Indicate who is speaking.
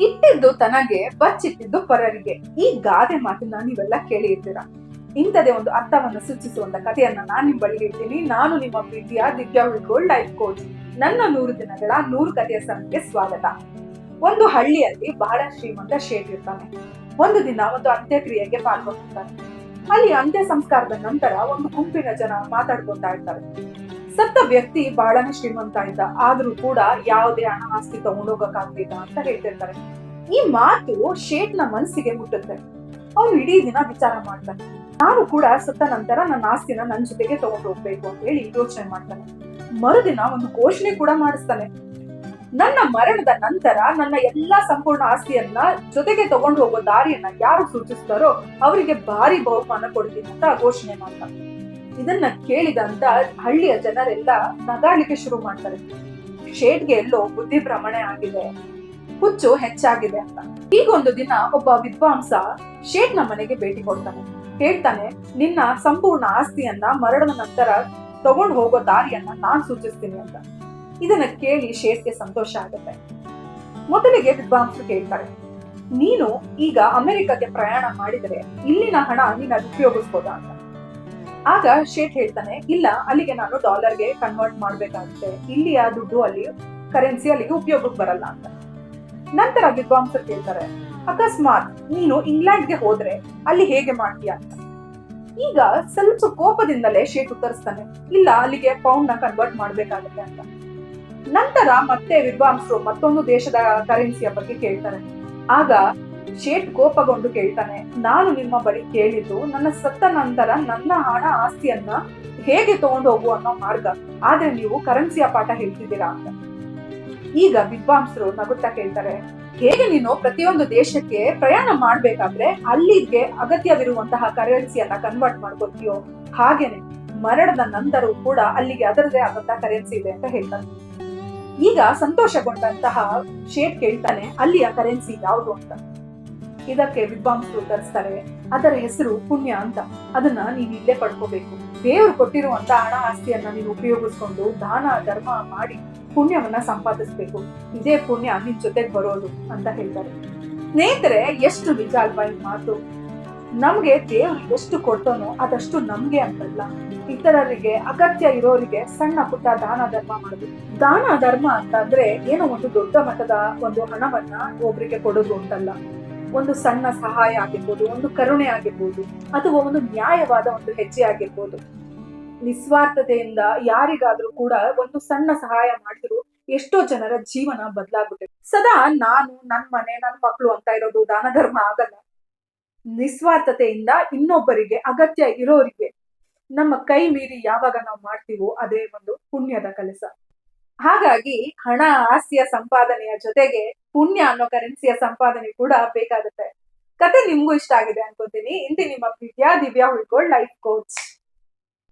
Speaker 1: ಇಟ್ಟಿದ್ದು ತನಗೆ ಬಚ್ಚಿಟ್ಟಿದ್ದು ಪರರಿಗೆ. ಈ ಗಾದೆ ಮಾತನ್ನ ನೀವೆಲ್ಲ ಕೇಳಿ ಇರ್ತೀರಾ. ಇಂಥದೇ ಒಂದು ಅರ್ಥವನ್ನು ಸೂಚಿಸುವಂತ ಕಥೆಯನ್ನ ನಾನ್ ನಿಮ್ ಬಳಿ ಹೇಳ್ತೀನಿ. ನಾನು ನಿಮ್ಮ ಪ್ರೀತಿಯ ದಿವ್ಯಾ ಉಳ್ಗೋಳ್ ಲೈಫ್ ಕೋಚ್. ನನ್ನ 100 ದಿನಗಳ 100 ಕಥೆಯ ಸರಣಿಗೆ ಸ್ವಾಗತ. ಒಂದು ಹಳ್ಳಿಯಲ್ಲಿ ಬಹಳ ಶ್ರೀಮಂತ ಶೇಟ್ ಇರ್ತಾನೆ. ಒಂದು ದಿನ ಒಂದು ಅಂತ್ಯಕ್ರಿಯೆಗೆ ಪಾಲ್ಗೊಂಡಿರ್ತಾನೆ. ಅಲ್ಲಿ ಅಂತ್ಯ ಸಂಸ್ಕಾರದ ನಂತರ ಒಂದು ಗುಂಪಿನ ಜನ ಮಾತಾಡ್ಕೊತಾ ಇರ್ತಾರೆ. ಸತ್ತ ವ್ಯಕ್ತಿ ಬಹಳನೇ ಶ್ರೀಮಂತ ಇದ್ದ, ಆದ್ರೂ ಕೂಡ ಯಾವುದೇ ಹಣ ಆಸ್ತಿ ತಗೊಂಡೋಗಕ್ಕಾಗ್ಲಿಲ್ಲ ಅಂತ ಹೇಳ್ತಿರ್ತಾರೆ. ಈ ಮಾತು ಶೇಟ್ನ ಮನಸ್ಸಿಗೆ ಮುಟ್ಟುತ್ತೆ. ಅವನು ಇಡೀ ದಿನ ವಿಚಾರ ಮಾಡ್ತಾನೆ. ನಾನು ಕೂಡ ಸತ್ತ ನಂತರ ನನ್ನ ಆಸ್ತಿನ ನನ್ನ ಜೊತೆಗೆ ತಗೊಂಡು ಹೋಗ್ಬೇಕು ಅಂತ ಹೇಳಿ ಯೋಚನೆ ಮಾಡ್ತಾನೆ. ಮರುದಿನ ಒಂದು ಘೋಷಣೆ ಕೂಡ ಮಾಡಿಸ್ತಾನೆ. ನನ್ನ ಮರಣದ ನಂತರ ನನ್ನ ಎಲ್ಲಾ ಸಂಪೂರ್ಣ ಆಸ್ತಿಯನ್ನ ಜೊತೆಗೆ ತಗೊಂಡು ಹೋಗೋ ದಾರಿಯನ್ನ ಯಾರು ಸೂಚಿಸ್ತಾರೋ ಅವರಿಗೆ ಭಾರಿ ಬಹುಮಾನ ಕೊಡ್ತೀನಿ ಅಂತ ಘೋಷಣೆ ಮಾಡ್ತಾನೆ. ಇದನ್ನ ಕೇಳಿದಂತ ಹಳ್ಳಿಯ ಜನರೆಲ್ಲ ನಗಾಡ್ಲಿಕ್ಕೆ ಶುರು ಮಾಡ್ತಾರೆ. ಶೇಟ್ಗೆ ಎಲ್ಲೋ ಬುದ್ಧಿ ಭ್ರಮಣೆ ಆಗಿದೆ, ಹುಚ್ಚು ಹೆಚ್ಚಾಗಿದೆ ಅಂತ. ಹೀಗೊಂದು ದಿನ ಒಬ್ಬ ವಿದ್ವಾಂಸ ಶೇಟ್ನ ಮನೆಗೆ ಭೇಟಿ ಕೊಡ್ತಾನೆ. ಹೇಳ್ತಾನೆ, ನಿನ್ನ ಸಂಪೂರ್ಣ ಆಸ್ತಿಯನ್ನ ಮರಣದ ನಂತರ ತಗೊಂಡು ಹೋಗೋ ದಾರಿಯನ್ನ ನಾನ್ ಸೂಚಿಸ್ತೀನಿ ಅಂತ. ಇದನ್ನ ಕೇಳಿ ಶೇಟ್ಗೆ ಸಂತೋಷ ಆಗುತ್ತೆ. ಮೊದಲಿಗೆ ವಿದ್ವಾಂಸರು ಕೇಳ್ತಾರೆ, ನೀನು ಈಗ ಅಮೆರಿಕಕ್ಕೆ ಪ್ರಯಾಣ ಮಾಡಿದರೆ ಇಲ್ಲಿನ ಹಣ ನೀನು ಉಪಯೋಗಿಸ್ಬೋದಾ ಅಂತ. ಆಗ ಶೇಟ್ ಹೇಳ್ತಾನೆ, ಇಲ್ಲ, ಅಲ್ಲಿಗೆ ನಾನು ಡಾಲರ್ಗೆ ಕನ್ವರ್ಟ್ ಮಾಡ್ಬೇಕಾಗುತ್ತೆ, ಇಲ್ಲಿಯ ದುಡ್ಡು ಅಲ್ಲಿ ಕರೆನ್ಸಿ ಅಲ್ಲಿಗೆ ಉಪಯೋಗಕ್ಕೆ ಬರಲ್ಲ ಅಂತ. ನಂತರ ವಿದ್ವಾಂಸರು ಕೇಳ್ತಾರೆ, ಅಕಸ್ಮಾತ್ ನೀನು ಇಂಗ್ಲೆಂಡ್ಗೆ ಹೋದ್ರೆ ಅಲ್ಲಿ ಹೇಗೆ ಮಾಡ್ತೀಯ ಅಂತ. ಈಗ ಸ್ವಲ್ಪ ಕೋಪದಿಂದಲೇ ಶೇಟ್ ಉತ್ತರಿಸ್ತಾನೆ, ಇಲ್ಲ, ಅಲ್ಲಿಗೆ ಪೌಂಡ್ ನ ಕನ್ವರ್ಟ್ ಮಾಡ್ಬೇಕಾಗುತ್ತೆ ಅಂತ. ನಂತರ ಮತ್ತೆ ವಿದ್ವಾಂಸರು ಮತ್ತೊಂದು ದೇಶದ ಕರೆನ್ಸಿಯ ಬಗ್ಗೆ ಕೇಳ್ತಾರೆ. ಆಗ ಶೇಟ್ ಕೋಪಗೊಂಡು ಕೇಳ್ತಾನೆ, ನಾನು ನಿಮ್ಮ ಬಳಿ ಕೇಳಿದ್ದು ನನ್ನ ಸತ್ತ ನಂತರ ನನ್ನ ಹಣ ಆಸ್ತಿಯನ್ನ ಹೇಗೆ ತಗೊಂಡು ಹೋಗುವ ಅನ್ನೋ ಮಾರ್ಗ, ಆದ್ರೆ ನೀವು ಕರೆನ್ಸಿಯ ಪಾಠ ಹೇಳ್ತಿದ್ದೀರಾ ಅಂತ. ಈಗ ವಿದ್ವಾಂಸರು ನಗುತ್ತಾ ಕೇಳ್ತಾರೆ, ಹೇಗೆ ನೀನು ಪ್ರತಿಯೊಂದು ದೇಶಕ್ಕೆ ಪ್ರಯಾಣ ಮಾಡ್ಬೇಕಾದ್ರೆ ಅಲ್ಲಿಗೆ ಅಗತ್ಯವಿರುವಂತಹ ಕರೆನ್ಸಿಯನ್ನ ಕನ್ವರ್ಟ್ ಮಾಡ್ಕೊತೀಯೋ, ಹಾಗೇನೆ ಮರಣದ ನಂತರವೂ ಕೂಡ ಅಲ್ಲಿಗೆ ಅದರದೇ ಆದಂತಹ ಕರೆನ್ಸಿ ಇದೆ ಅಂತ ಹೇಳ್ತಾನೆ. ಈಗ ಸಂತೋಷಗೊಂಡಂತಹ ಶೇಟ್ ಕೇಳ್ತಾನೆ, ಅಲ್ಲಿಯ ಕರೆನ್ಸಿ ಯಾವುದು ಅಂತ. ಇದಕ್ಕೆ ವಿದ್ವಾಂಸರು ಉತ್ತರಿಸ್ತಾರೆ, ಅದರ ಹೆಸರು ಪುಣ್ಯ ಅಂತ. ಅದನ್ನ ನೀನು ಇಲ್ಲೇ ಪಡ್ಕೋಬೇಕು. ದೇವರು ಕೊಟ್ಟಿರುವಂತ ಹಣ ಆಸ್ತಿಯನ್ನ ನೀನು ಉಪಯೋಗಿಸ್ಕೊಂಡು ದಾನ ಧರ್ಮ ಮಾಡಿ ಪುಣ್ಯವನ್ನ ಸಂಪಾದಿಸ್ಬೇಕು. ಇದೇ ಪುಣ್ಯ ನಿನ್ ಜೊತೆಗೆ ಬರೋದು ಅಂತ ಹೇಳ್ತಾರೆ. ಸ್ನೇಹಿತರೆ, ಎಷ್ಟು ನಿಜ ಅಲ್ವಾ ಈ ಮಾತು. ನಮ್ಗೆ ದೇವ್ರು ಎಷ್ಟು ಕೊಡ್ತಾನೋ ಅದಷ್ಟು ನಮ್ಗೆ ಅಂತಲ್ಲ, ಇತರರಿಗೆ ಅಗತ್ಯ ಇರೋರಿಗೆ ಸಣ್ಣ ಪುಟ್ಟ ದಾನ ಧರ್ಮ ಮಾಡುದು. ದಾನ ಧರ್ಮ ಅಂತಂದ್ರೆ ಏನೋ ಒಂದು ದೊಡ್ಡ ಮಟ್ಟದ ಒಂದು ಹಣವನ್ನ ಒಬ್ರಿಗೆ ಕೊಡೋದು ಅಂತಲ್ಲ. ಒಂದು ಸಣ್ಣ ಸಹಾಯ ಆಗಿರ್ಬೋದು, ಒಂದು ಕರುಣೆ ಆಗಿರ್ಬೋದು, ಅಥವಾ ಒಂದು ನ್ಯಾಯವಾದ ಒಂದು ಹೆಜ್ಜೆ ಆಗಿರ್ಬೋದು. ನಿಸ್ವಾರ್ಥತೆಯಿಂದ ಯಾರಿಗಾದ್ರೂ ಕೂಡ ಒಂದು ಸಣ್ಣ ಸಹಾಯ ಮಾಡಿದ್ರು ಎಷ್ಟೋ ಜನರ ಜೀವನ ಬದಲಾಗ್ಬಿಟ್ಟಿದೆ. ಸದಾ ನಾನು, ನನ್ ಮನೆ, ನನ್ ಮಕ್ಳು ಅಂತ ಇರೋದು ದಾನ ಧರ್ಮ ಆಗಲ್ಲ. ನಿಸ್ವಾರ್ಥತೆಯಿಂದ ಇನ್ನೊಬ್ಬರಿಗೆ ಅಗತ್ಯ ಇರೋರಿಗೆ ನಮ್ಮ ಕೈ ಮೀರಿ ಯಾವಾಗ ನಾವು ಮಾಡ್ತೀವೋ ಅದೇ ಒಂದು ಪುಣ್ಯದ ಕೆಲಸ. ಹಾಗಾಗಿ ಹಣ ಆಸ್ತಿಯ ಸಂಪಾದನೆಯ ಜೊತೆಗೆ ಪುಣ್ಯ ಅನ್ನೋ ಕರೆನ್ಸಿಯ ಸಂಪಾದನೆ ಕೂಡ ಬೇಕಾಗುತ್ತೆ. ಕತೆ ನಿಮ್ಗೂ ಇಷ್ಟ ಆಗಿದೆ ಅನ್ಕೋತೀನಿ. ಇಂತಿ ನಿಮ್ಮ ಪ್ರೀತಿಯ ದಿವ್ಯಾ ಉಳ್ಗೋಳ್ ಲೈಫ್ ಕೋಚ್.